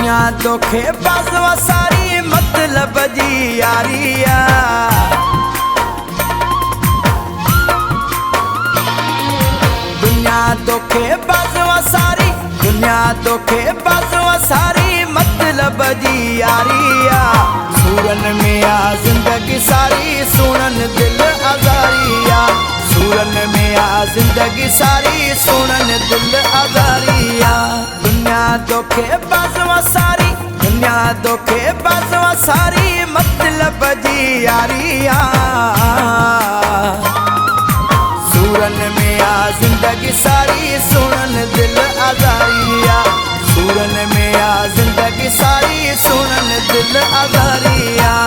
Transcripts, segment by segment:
दुनिया धोखे बाज़वा सारी मतलब जी यारिया। दुनिया धोखे बाज़वा सारी, दुनिया धोखे बाज़वा सारी मतलब जी यारिया। सूरन में आ जिंदगी सारी सुनन दिल आज़ारिया। सूरन में आ जिंदगी सारी सुनन दिल आज़ारिया। दुनिया धोखे बाज़वा सारी, दुनिया धोखे बाज़वा सारी मतलब जी यारिया। सूरन में आ जिंदगी सारी सुनन दिल आज़ारिया। सूरन में आ जिंदगी सारी सुनन दिल आज़ारिया।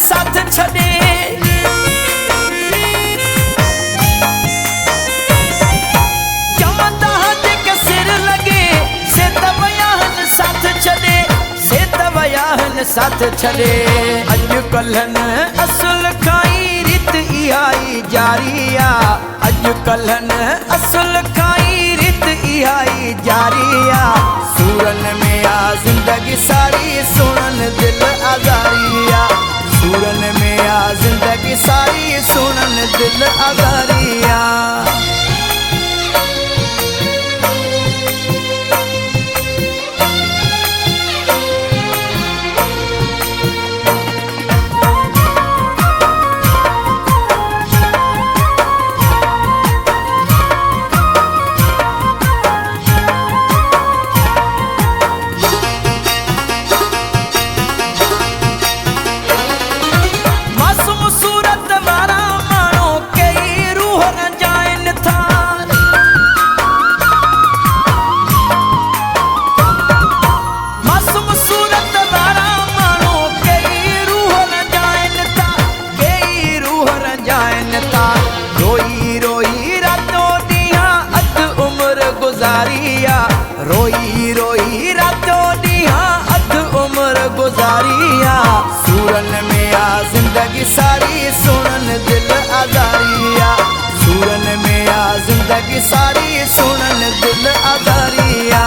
साथ छड़े जमदा के सिर लगे से तवयाहन साथ छड़े, से तवयाहन साथ छड़े। अजकल्हन असल खाई रित इहाई जारिया। अजकल्हन असल खाई रित इहाई जारिया। सूरन में आ जिंदगी सारी सुनन दिल आज़ारिया। सूरन में आ जिंदगी सारी सुनन दिल आज़ारिया। रोई रोई रातों दिया अध उम्र गुजारिया। सूरन में आ जिंदगी सारी सुनन दिल आज़ारिया। सूरन में आ जिंदगी सारी सुनन दिल आज़ारिया।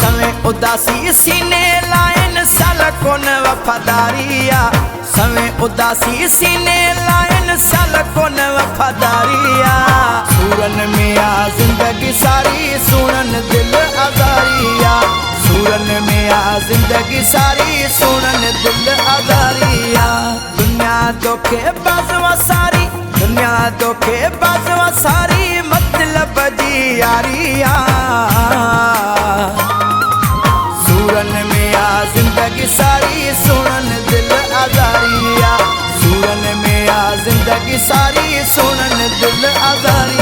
समय उदासी सीने लाइन साल कोन वफादारिया। समय उदासी सीने लाइन साल कोन वफादारिया। सूरन में आ जिंदगी सारी सुनन दिल आज़ारिया। सूरन में आ जिंदगी सारी सुनन दिल आज़ारिया। दुनिया धोखे बाज़वा सारी, दुनिया धोखे बाज़वा सारी मतलब जी यारिया। सूरन में आ जिंदगी सारी सुनन दिल आज़ारिया। सूरन में आ जिंदगी सारी सुनन दिल आज़ारिया।